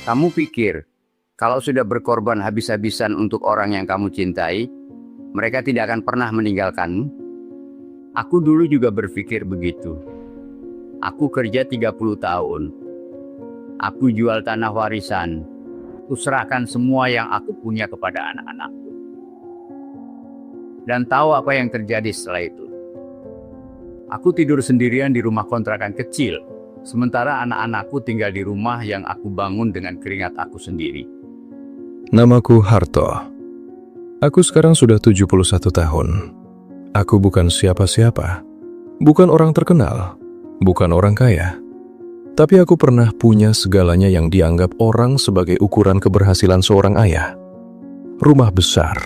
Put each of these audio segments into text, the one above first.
Kamu pikir, kalau sudah berkorban habis-habisan untuk orang yang kamu cintai, mereka tidak akan pernah meninggalkanmu? Aku dulu juga berpikir begitu. Aku kerja 30 tahun. Aku jual tanah warisan. Aku serahkan semua yang aku punya kepada anak-anakku. Dan tahu apa yang terjadi setelah itu? Aku tidur sendirian di rumah kontrakan kecil, sementara anak-anakku tinggal di rumah yang aku bangun dengan keringat aku sendiri. Namaku Harto. Aku sekarang sudah 71 tahun. Aku bukan siapa-siapa. Bukan orang terkenal. Bukan orang kaya. Tapi aku pernah punya segalanya yang dianggap orang sebagai ukuran keberhasilan seorang ayah. Rumah besar.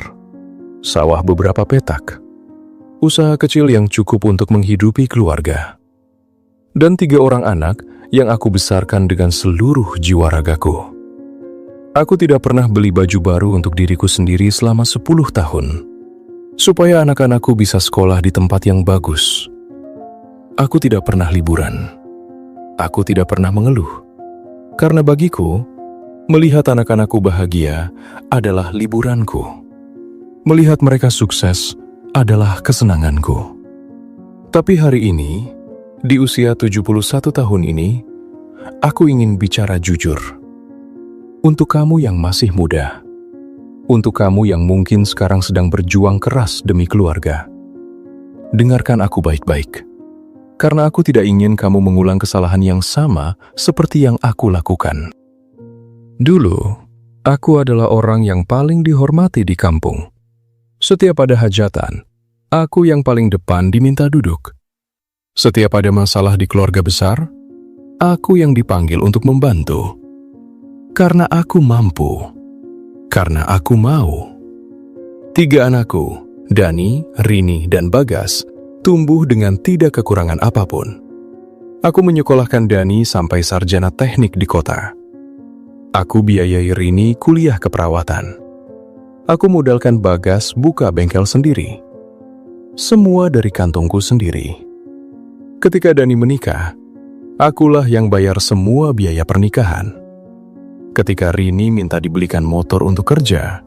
Sawah beberapa petak. Usaha kecil yang cukup untuk menghidupi keluarga. Dan 3 orang anak yang aku besarkan dengan seluruh jiwa ragaku. Aku tidak pernah beli baju baru untuk diriku sendiri selama 10 tahun. Supaya anak-anakku bisa sekolah di tempat yang bagus. Aku tidak pernah liburan. Aku tidak pernah mengeluh. Karena bagiku, melihat anak-anakku bahagia adalah liburanku. Melihat mereka sukses adalah kesenanganku. Tapi hari ini, di usia 71 tahun ini, aku ingin bicara jujur. Untuk kamu yang masih muda, untuk kamu yang mungkin sekarang sedang berjuang keras demi keluarga, dengarkan aku baik-baik. Karena aku tidak ingin kamu mengulang kesalahan yang sama seperti yang aku lakukan. Dulu, aku adalah orang yang paling dihormati di kampung. Setiap ada hajatan, aku yang paling depan diminta duduk. Setiap ada masalah di keluarga besar, aku yang dipanggil untuk membantu. Karena aku mampu. Karena aku mau. 3 anakku, Dani, Rini, dan Bagas, tumbuh dengan tidak kekurangan apapun. Aku menyekolahkan Dani sampai sarjana teknik di kota. Aku biayai Rini kuliah keperawatan. Aku modalkan Bagas buka bengkel sendiri. Semua dari kantongku sendiri. Ketika Dani menikah, akulah yang bayar semua biaya pernikahan. Ketika Rini minta dibelikan motor untuk kerja,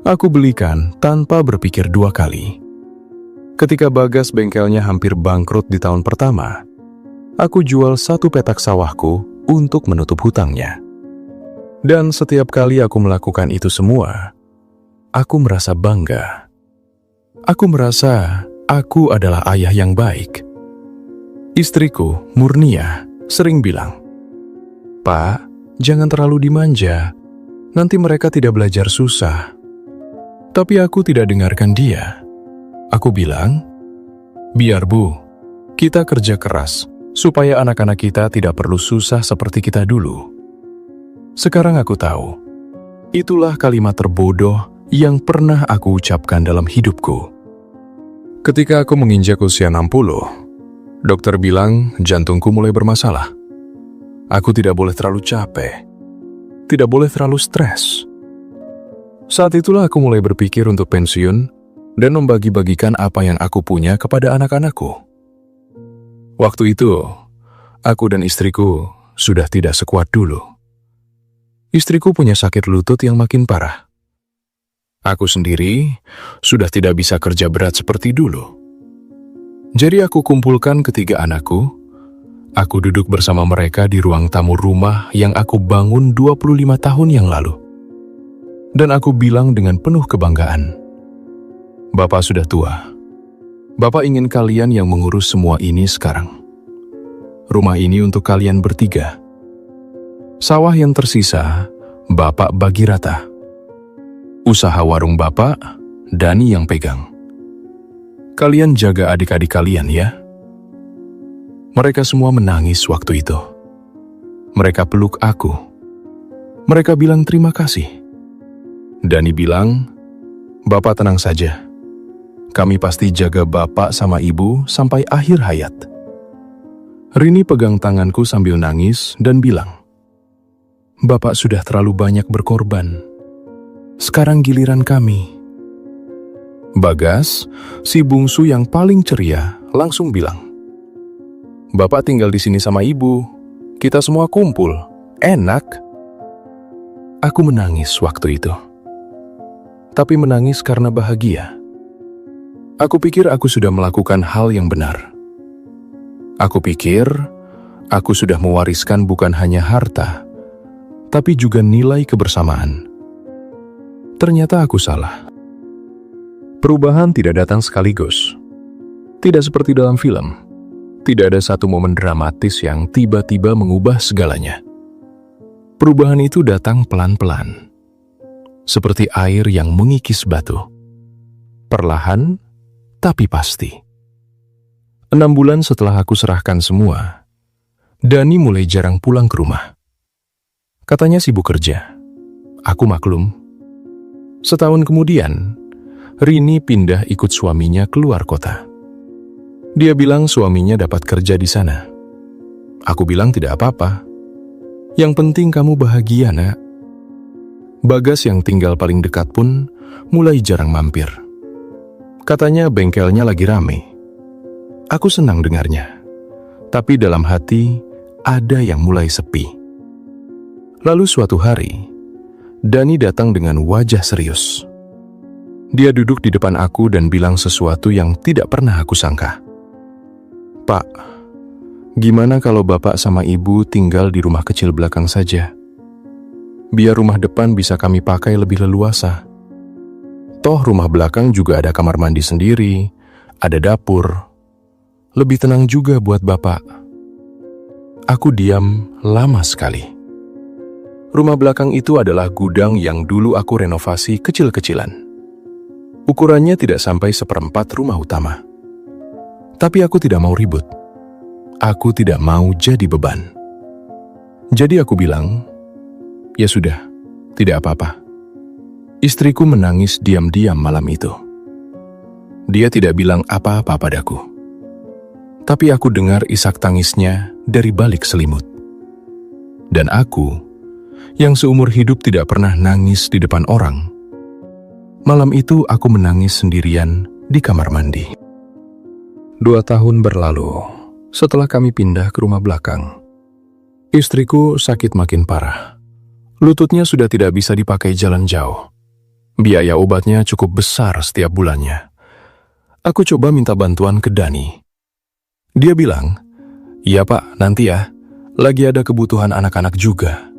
aku belikan tanpa berpikir 2 kali. Ketika Bagas bengkelnya hampir bangkrut di tahun pertama, aku jual 1 petak sawahku untuk menutup hutangnya. Dan setiap kali aku melakukan itu semua, aku merasa bangga. Aku merasa aku adalah ayah yang baik. Istriku, Murnia, sering bilang, "Pak, jangan terlalu dimanja. Nanti mereka tidak belajar susah." Tapi aku tidak dengarkan dia. Aku bilang, "Biar Bu, kita kerja keras, supaya anak-anak kita tidak perlu susah seperti kita dulu." Sekarang aku tahu, itulah kalimat terbodoh yang pernah aku ucapkan dalam hidupku. Ketika aku menginjak usia 60, dokter bilang jantungku mulai bermasalah. Aku tidak boleh terlalu capek, tidak boleh terlalu stres. Saat itulah aku mulai berpikir untuk pensiun dan membagi-bagikan apa yang aku punya kepada anak-anakku. Waktu itu, aku dan istriku sudah tidak sekuat dulu. Istriku punya sakit lutut yang makin parah. Aku sendiri sudah tidak bisa kerja berat seperti dulu. Jadi aku kumpulkan 3 anakku. Aku duduk bersama mereka di ruang tamu rumah yang aku bangun 25 tahun yang lalu. Dan aku bilang dengan penuh kebanggaan, "Bapak sudah tua. Bapak ingin kalian yang mengurus semua ini sekarang. Rumah ini untuk kalian bertiga. Sawah yang tersisa, Bapak bagi rata. Usaha warung Bapak, Dani yang pegang. Kalian jaga adik-adik kalian ya." Mereka semua menangis waktu itu. Mereka peluk aku. Mereka bilang terima kasih. Dani bilang, "Bapak tenang saja. Kami pasti jaga Bapak sama Ibu sampai akhir hayat." Rini pegang tanganku sambil nangis dan bilang, "Bapak sudah terlalu banyak berkorban. Sekarang giliran kami." Bagas, si bungsu yang paling ceria, langsung bilang, "Bapak tinggal di sini sama Ibu. Kita semua kumpul. Enak." Aku menangis waktu itu. Tapi menangis karena bahagia. Aku pikir aku sudah melakukan hal yang benar. Aku pikir aku sudah mewariskan bukan hanya harta, tapi juga nilai kebersamaan. Ternyata aku salah. Perubahan tidak datang sekaligus. Tidak seperti dalam film. Tidak ada satu momen dramatis yang tiba-tiba mengubah segalanya. Perubahan itu datang pelan-pelan. Seperti air yang mengikis batu. Perlahan, tapi pasti. 6 bulan setelah aku serahkan semua, Dani mulai jarang pulang ke rumah. Katanya sibuk kerja. Aku maklum. Setahun kemudian, Rini pindah ikut suaminya keluar kota. Dia bilang suaminya dapat kerja di sana. Aku bilang tidak apa-apa. Yang penting kamu bahagia, nak. Bagas yang tinggal paling dekat pun mulai jarang mampir. Katanya bengkelnya lagi rame. Aku senang dengarnya. Tapi dalam hati ada yang mulai sepi. Lalu suatu hari, Dani datang dengan wajah serius. Dia duduk di depan aku dan bilang sesuatu yang tidak pernah aku sangka. Pak, gimana kalau Bapak sama Ibu tinggal di rumah kecil belakang saja? Biar rumah depan bisa kami pakai lebih leluasa. Toh rumah belakang juga ada kamar mandi sendiri, ada dapur. Lebih tenang juga buat Bapak. Aku diam lama sekali. Rumah belakang itu adalah gudang yang dulu aku renovasi kecil-kecilan. Ukurannya tidak sampai 1/4 rumah utama. Tapi aku tidak mau ribut. Aku tidak mau jadi beban. Jadi aku bilang, ya sudah, tidak apa-apa. Istriku menangis diam-diam malam itu. Dia tidak bilang apa-apa padaku. Tapi aku dengar isak tangisnya dari balik selimut. Dan aku, yang seumur hidup tidak pernah nangis di depan orang, malam itu aku menangis sendirian di kamar mandi. 2 tahun berlalu setelah kami pindah ke rumah belakang. Istriku sakit makin parah. Lututnya sudah tidak bisa dipakai jalan jauh. Biaya obatnya cukup besar setiap bulannya. Aku coba minta bantuan ke Dani. Dia bilang, "Iya Pak, nanti ya. Lagi ada kebutuhan anak-anak juga."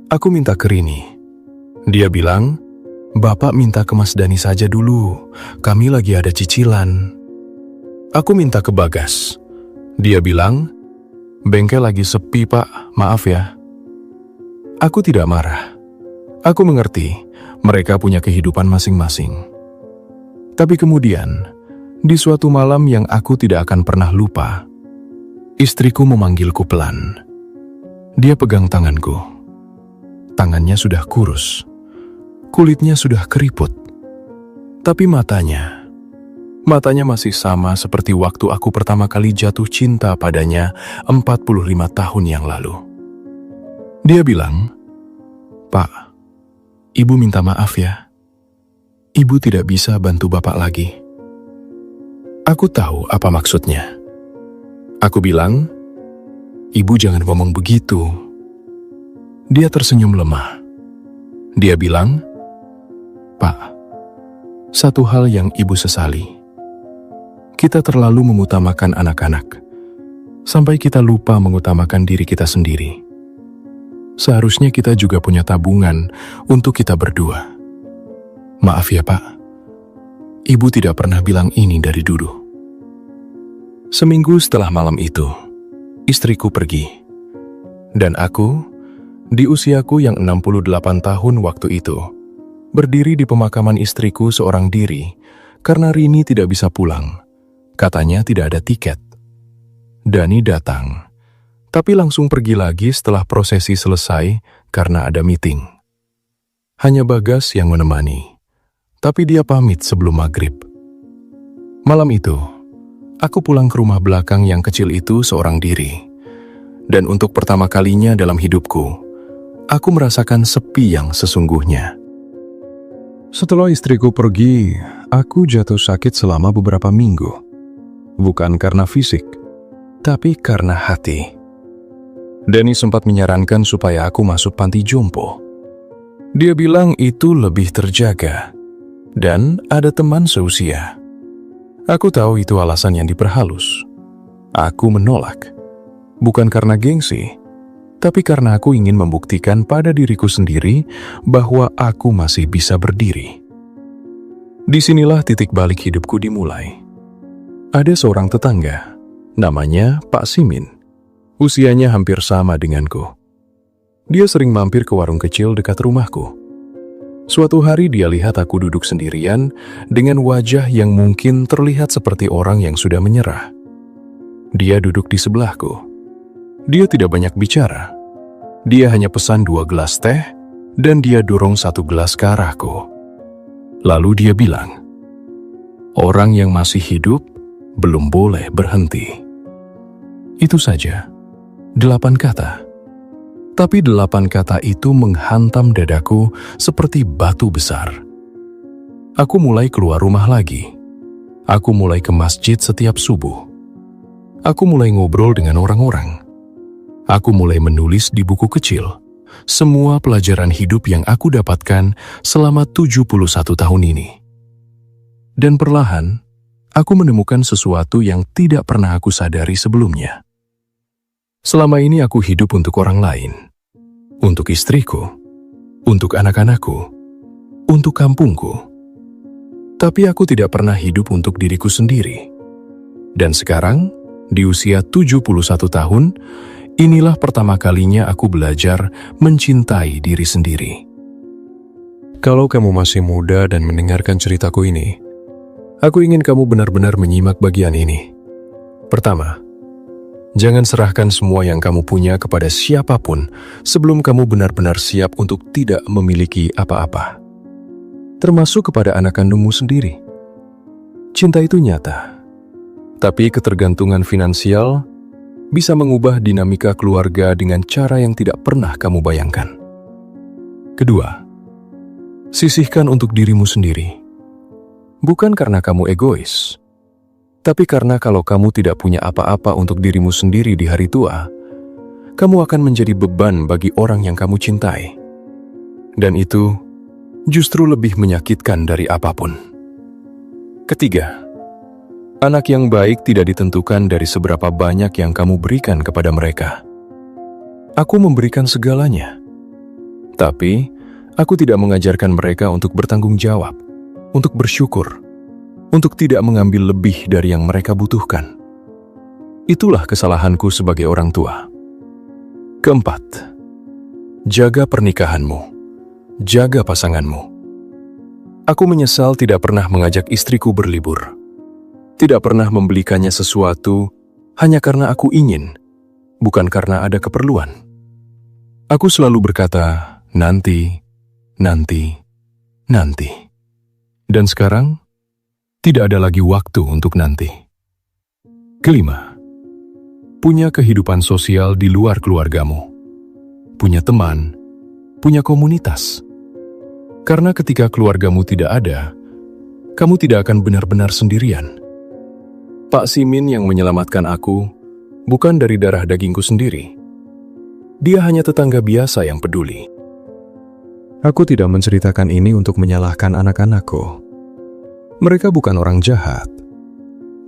Aku minta ke Rini. Dia bilang, "Bapak minta ke Mas Dani saja dulu. Kami lagi ada cicilan." Aku minta ke Bagas. Dia bilang, "Bengkel lagi sepi Pak, maaf ya." Aku tidak marah. Aku mengerti. Mereka punya kehidupan masing-masing. Tapi kemudian, di suatu malam yang aku tidak akan pernah lupa, istriku memanggilku pelan. Dia pegang tanganku. Tangannya sudah kurus. Kulitnya sudah keriput. Tapi matanya masih sama seperti waktu aku pertama kali jatuh cinta padanya 45 tahun yang lalu. Dia bilang, "Pak, Ibu minta maaf ya. Ibu tidak bisa bantu Bapak lagi." Aku tahu apa maksudnya. Aku bilang, "Ibu jangan ngomong begitu." Dia tersenyum lemah. Dia bilang, "Pak, satu hal yang Ibu sesali. Kita terlalu mengutamakan anak-anak, sampai kita lupa mengutamakan diri kita sendiri. Seharusnya kita juga punya tabungan untuk kita berdua. Maaf ya Pak, Ibu tidak pernah bilang ini dari dulu." Seminggu setelah malam itu, istriku pergi. Dan aku, di usiaku yang 68 tahun waktu itu, berdiri di pemakaman istriku seorang diri karena Rini tidak bisa pulang. Katanya tidak ada tiket. Dani datang, tapi langsung pergi lagi setelah prosesi selesai karena ada meeting. Hanya Bagas yang menemani, tapi dia pamit sebelum maghrib. Malam itu, aku pulang ke rumah belakang yang kecil itu seorang diri. Dan untuk pertama kalinya dalam hidupku, aku merasakan sepi yang sesungguhnya. Setelah istriku pergi, aku jatuh sakit selama beberapa minggu. Bukan karena fisik, tapi karena hati. Dani sempat menyarankan supaya aku masuk panti jompo. Dia bilang itu lebih terjaga dan ada teman seusia. Aku tahu itu alasan yang diperhalus. Aku menolak, bukan karena gengsi, tapi karena aku ingin membuktikan pada diriku sendiri bahwa aku masih bisa berdiri. Disinilah titik balik hidupku dimulai. Ada seorang tetangga, namanya Pak Simin. Usianya hampir sama denganku. Dia sering mampir ke warung kecil dekat rumahku. Suatu hari dia lihat aku duduk sendirian dengan wajah yang mungkin terlihat seperti orang yang sudah menyerah. Dia duduk di sebelahku. Dia tidak banyak bicara. Dia hanya pesan 2 gelas teh dan dia dorong 1 gelas ke arahku. Lalu dia bilang, "Orang yang masih hidup belum boleh berhenti." Itu saja, 8 kata. Tapi 8 kata itu menghantam dadaku seperti batu besar. Aku mulai keluar rumah lagi. Aku mulai ke masjid setiap subuh. Aku mulai ngobrol dengan orang-orang. Aku mulai menulis di buku kecil semua pelajaran hidup yang aku dapatkan selama 71 tahun ini. Dan perlahan, aku menemukan sesuatu yang tidak pernah aku sadari sebelumnya. Selama ini aku hidup untuk orang lain. Untuk istriku, untuk anak-anakku, untuk kampungku. Tapi aku tidak pernah hidup untuk diriku sendiri. Dan sekarang, di usia 71 tahun, inilah pertama kalinya aku belajar mencintai diri sendiri. Kalau kamu masih muda dan mendengarkan ceritaku ini, aku ingin kamu benar-benar menyimak bagian ini. Pertama, jangan serahkan semua yang kamu punya kepada siapapun sebelum kamu benar-benar siap untuk tidak memiliki apa-apa. Termasuk kepada anak kandungmu sendiri. Cinta itu nyata. Tapi ketergantungan finansial bisa mengubah dinamika keluarga dengan cara yang tidak pernah kamu bayangkan. Kedua, sisihkan untuk dirimu sendiri. Bukan karena kamu egois, tapi karena kalau kamu tidak punya apa-apa untuk dirimu sendiri di hari tua, kamu akan menjadi beban bagi orang yang kamu cintai. Dan itu justru lebih menyakitkan dari apapun. Ketiga, anak yang baik tidak ditentukan dari seberapa banyak yang kamu berikan kepada mereka. Aku memberikan segalanya. Tapi, aku tidak mengajarkan mereka untuk bertanggung jawab, untuk bersyukur, untuk tidak mengambil lebih dari yang mereka butuhkan. Itulah kesalahanku sebagai orang tua. Keempat, jaga pernikahanmu, jaga pasanganmu. Aku menyesal tidak pernah mengajak istriku berlibur. Tidak pernah membelikannya sesuatu hanya karena aku ingin, bukan karena ada keperluan. Aku selalu berkata, nanti, nanti, nanti. Dan sekarang, tidak ada lagi waktu untuk nanti. Kelima, punya kehidupan sosial di luar keluargamu. Punya teman, punya komunitas. Karena ketika keluargamu tidak ada, kamu tidak akan benar-benar sendirian. Pak Simin yang menyelamatkan aku bukan dari darah dagingku sendiri. Dia hanya tetangga biasa yang peduli. Aku tidak menceritakan ini untuk menyalahkan anak-anakku. Mereka bukan orang jahat.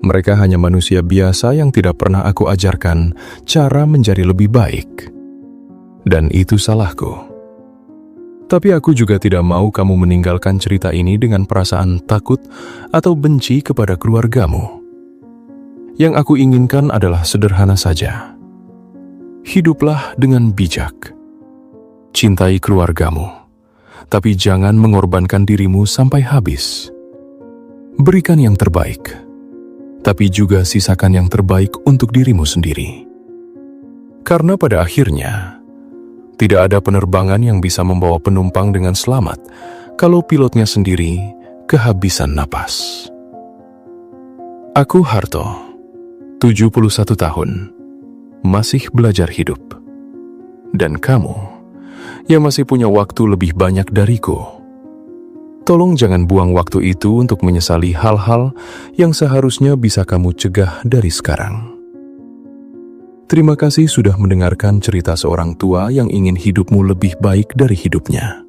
Mereka hanya manusia biasa yang tidak pernah aku ajarkan cara menjadi lebih baik. Dan itu salahku. Tapi aku juga tidak mau kamu meninggalkan cerita ini dengan perasaan takut atau benci kepada keluargamu. Yang aku inginkan adalah sederhana saja. Hiduplah dengan bijak. Cintai keluargamu, tapi jangan mengorbankan dirimu sampai habis. Berikan yang terbaik, tapi juga sisakan yang terbaik untuk dirimu sendiri. Karena pada akhirnya, tidak ada penerbangan yang bisa membawa penumpang dengan selamat kalau pilotnya sendiri kehabisan napas. Aku Harto, 71 tahun, masih belajar hidup. Dan kamu, yang masih punya waktu lebih banyak dariku, tolong jangan buang waktu itu untuk menyesali hal-hal yang seharusnya bisa kamu cegah dari sekarang. Terima kasih sudah mendengarkan cerita seorang tua yang ingin hidupmu lebih baik dari hidupnya.